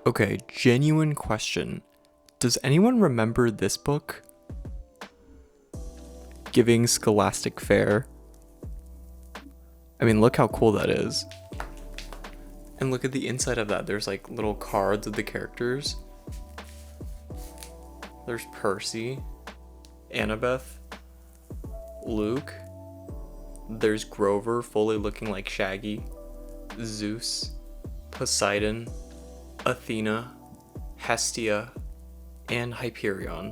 Okay, genuine question. Does anyone remember this book? Giving Scholastic Fair. I mean, look how cool that is. And look at the inside of that. There's like little cards of the characters. There's Percy, Annabeth, Luke. There's Grover fully looking like Shaggy, Zeus, Poseidon, Athena, Hestia, and Hyperion.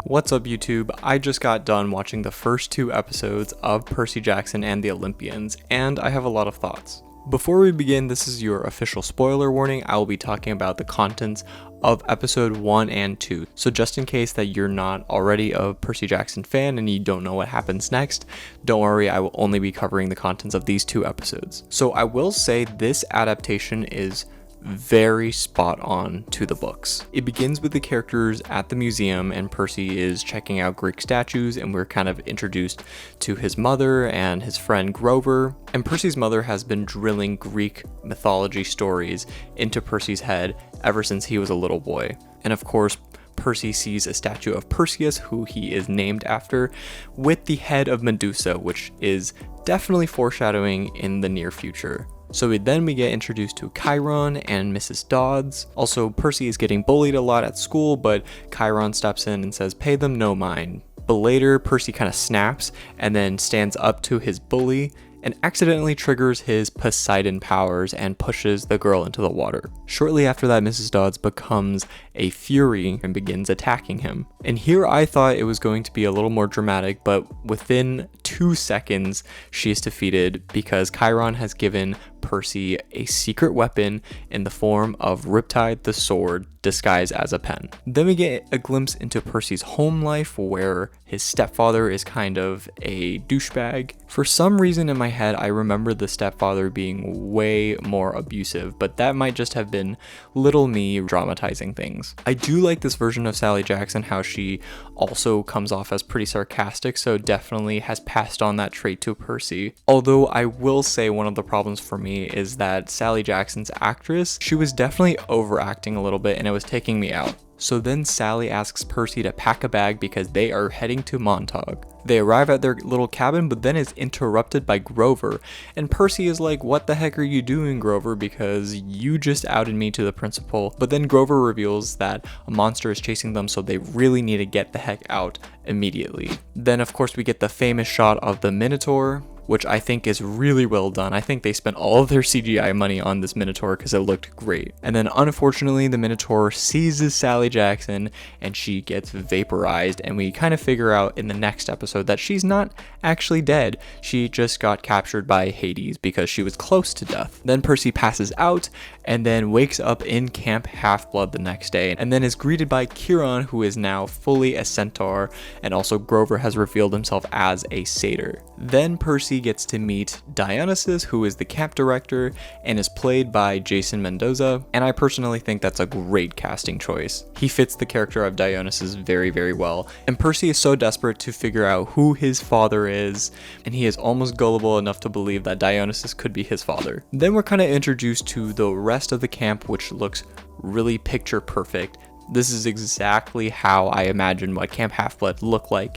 What's up, YouTube? I just got done watching the first 2 episodes of Percy Jackson and the Olympians, and I have a lot of thoughts. Before we begin, this is your official spoiler warning. I will be talking about the contents of episode 1 and 2. So just in case that you're not already a Percy Jackson fan and you don't know what happens next, don't worry, I will only be covering the contents of these 2 episodes. So I will say this adaptation is very spot on to the books. It begins with the characters at the museum and Percy is checking out Greek statues, and we're kind of introduced to his mother and his friend Grover. And Percy's mother has been drilling Greek mythology stories into Percy's head ever since he was a little boy. And of course, Percy sees a statue of Perseus, who he is named after, with the head of Medusa, which is definitely foreshadowing in the near future. So we get introduced to Chiron and Mrs. Dodds. Also, Percy is getting bullied a lot at school, but Chiron steps in and says, "Pay them no mind." But later, Percy kind of snaps and then stands up to his bully and accidentally triggers his Poseidon powers and pushes the girl into the water. Shortly after that, Mrs. Dodds becomes a fury and begins attacking him. And here I thought it was going to be a little more dramatic, but within 2 seconds, she is defeated because Chiron has given Percy a secret weapon in the form of Riptide the sword disguised as a pen. Then we get a glimpse into Percy's home life where his stepfather is kind of a douchebag. For some reason in my head, I remember the stepfather being way more abusive, but that might just have been little me dramatizing things. I do like this version of Sally Jackson, how she also comes off as pretty sarcastic, so definitely has passed on that trait to Percy. Although I will say one of the problems for me is that Sally Jackson's actress, she was definitely overacting a little bit and it was taking me out. So then Sally asks Percy to pack a bag because they are heading to Montauk. They arrive at their little cabin, but then is interrupted by Grover. And Percy is like, "What the heck are you doing, Grover? Because you just outed me to the principal." But then Grover reveals that a monster is chasing them, so they really need to get the heck out immediately. Then of course we get the famous shot of the Minotaur, which I think is really well done. I think they spent all of their CGI money on this Minotaur because it looked great. And then unfortunately, the Minotaur seizes Sally Jackson and she gets vaporized, and we kind of figure out in the next episode that she's not actually dead. She just got captured by Hades because she was close to death. Then Percy passes out and then wakes up in Camp Half-Blood the next day, and then is greeted by Chiron, who is now fully a centaur, and also Grover has revealed himself as a satyr. Then Percy gets to meet Dionysus, who is the camp director and is played by Jason Mendoza, and I personally think that's a great casting choice. He fits the character of Dionysus very, very well, and Percy is so desperate to figure out who his father is, and he is almost gullible enough to believe that Dionysus could be his father. Then we're kind of introduced to the rest of the camp, which looks really picture perfect. This is exactly how I imagined what Camp Half-Blood looked like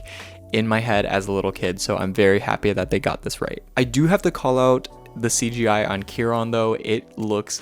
in my head as a little kid, so I'm very happy that they got this right. I do have to call out the CGI on Chiron though. It looks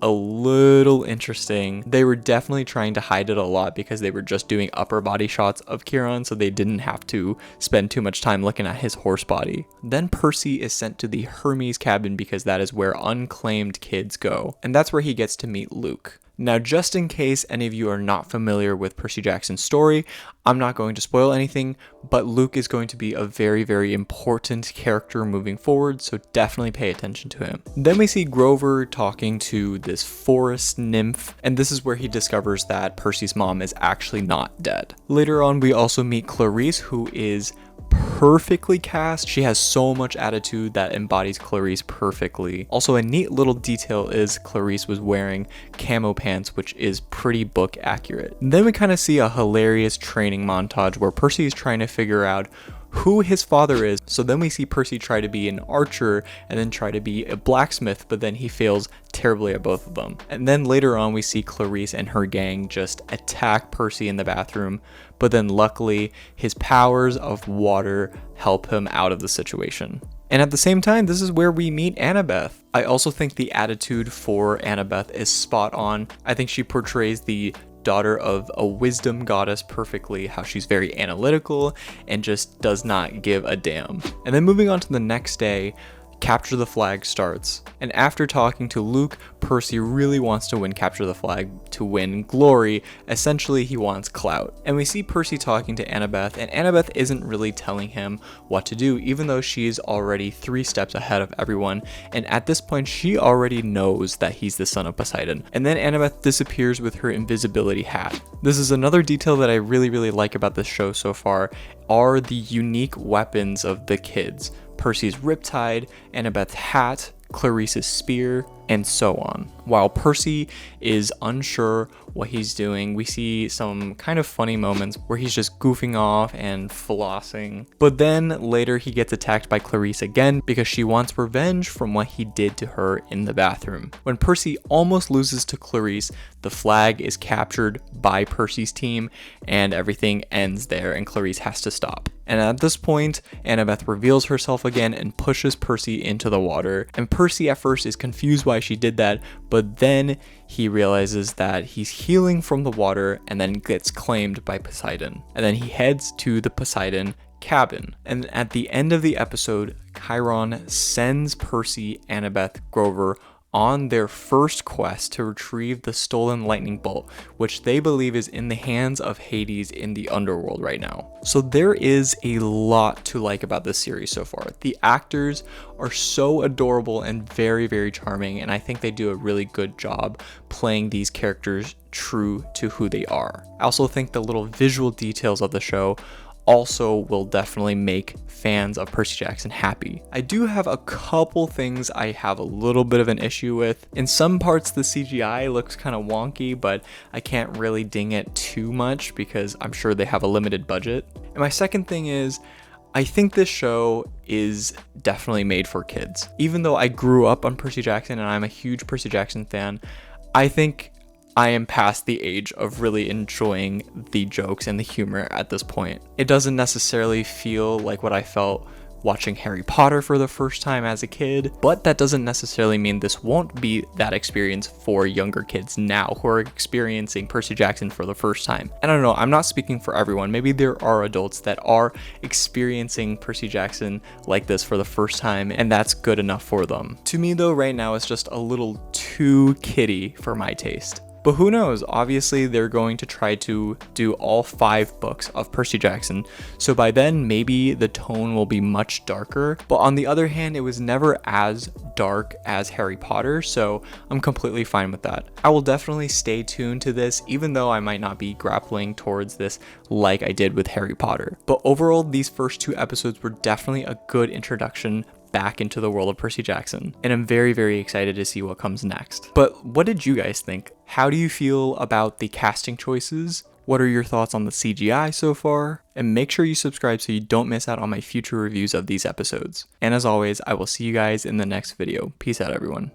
a little interesting. They were definitely trying to hide it a lot because they were just doing upper body shots of Chiron, so they didn't have to spend too much time looking at his horse body. Then Percy is sent to the Hermes cabin because that is where unclaimed kids go, and that's where he gets to meet Luke. Now, just in case any of you are not familiar with Percy Jackson's story, I'm not going to spoil anything, but Luke is going to be a very, very important character moving forward, so definitely pay attention to him. Then we see Grover talking to this forest nymph, and this is where he discovers that Percy's mom is actually not dead. Later on, we also meet Clarice, who is perfectly cast. She has so much attitude that embodies Clarice perfectly. Also, a neat little detail is Clarice was wearing camo pants, which is pretty book accurate. Then we kind of see a hilarious training montage where Percy is trying to figure out who his father is. So then we see Percy try to be an archer and then try to be a blacksmith, but then he fails terribly at both of them. And then later on, we see Clarice and her gang just attack Percy in the bathroom, but then luckily his powers of water help him out of the situation. And at the same time, this is where we meet Annabeth. I also think the attitude for Annabeth is spot on. I think she portrays the daughter of a wisdom goddess perfectly, how she's very analytical and just does not give a damn. And then moving on to the next day, Capture the Flag starts. And after talking to Luke, Percy really wants to win Capture the Flag to win glory. Essentially, he wants clout. And we see Percy talking to Annabeth, and Annabeth isn't really telling him what to do, even though she's already 3 steps ahead of everyone. And at this point, she already knows that he's the son of Poseidon. And then Annabeth disappears with her invisibility hat. This is another detail that I really like about this show so far, are the unique weapons of the kids. Percy's riptide, Annabeth's hat, Clarice's spear, and so on. While Percy is unsure what he's doing, we see some kind of funny moments where he's just goofing off and flossing. But then later he gets attacked by Clarice again because she wants revenge from what he did to her in the bathroom. When Percy almost loses to Clarice, the flag is captured by Percy's team and everything ends there and Clarice has to stop. And at this point, Annabeth reveals herself again and pushes Percy into the water. And Percy at first is confused why she did that, but then he realizes that he's healing from the water and then gets claimed by Poseidon. And then he heads to the Poseidon cabin. And at the end of the episode, Chiron sends Percy, Annabeth, Grover on their first quest to retrieve the stolen lightning bolt, which they believe is in the hands of Hades in the underworld right now. So there is a lot to like about this series so far. The actors are so adorable and very charming, and I think they do a really good job playing these characters true to who they are. I also think the little visual details of the show also will definitely make fans of Percy Jackson happy. I do have a couple things I have a little bit of an issue with. In some parts the CGI looks kind of wonky, but I can't really ding it too much because I'm sure they have a limited budget. And my second thing is, I think this show is definitely made for kids. Even though I grew up on Percy Jackson and I'm a huge Percy Jackson fan, I think I am past the age of really enjoying the jokes and the humor at this point. It doesn't necessarily feel like what I felt watching Harry Potter for the first time as a kid, but that doesn't necessarily mean this won't be that experience for younger kids now who are experiencing Percy Jackson for the first time. And I don't know, I'm not speaking for everyone. Maybe there are adults that are experiencing Percy Jackson like this for the first time, and that's good enough for them. To me though, right now it's just a little too kiddie for my taste. But who knows, obviously they're going to try to do all 5 books of Percy Jackson, so by then maybe the tone will be much darker. But on the other hand, it was never as dark as Harry Potter, so I'm completely fine with that. I will definitely stay tuned to this, even though I might not be grappling towards this like I did with Harry Potter. But overall, these first 2 episodes were definitely a good introduction back into the world of Percy Jackson, and I'm very excited to see what comes next. But what did you guys think? How do you feel about the casting choices? What are your thoughts on the CGI so far? And make sure you subscribe so you don't miss out on my future reviews of these episodes. And as always, I will see you guys in the next video. Peace out, everyone.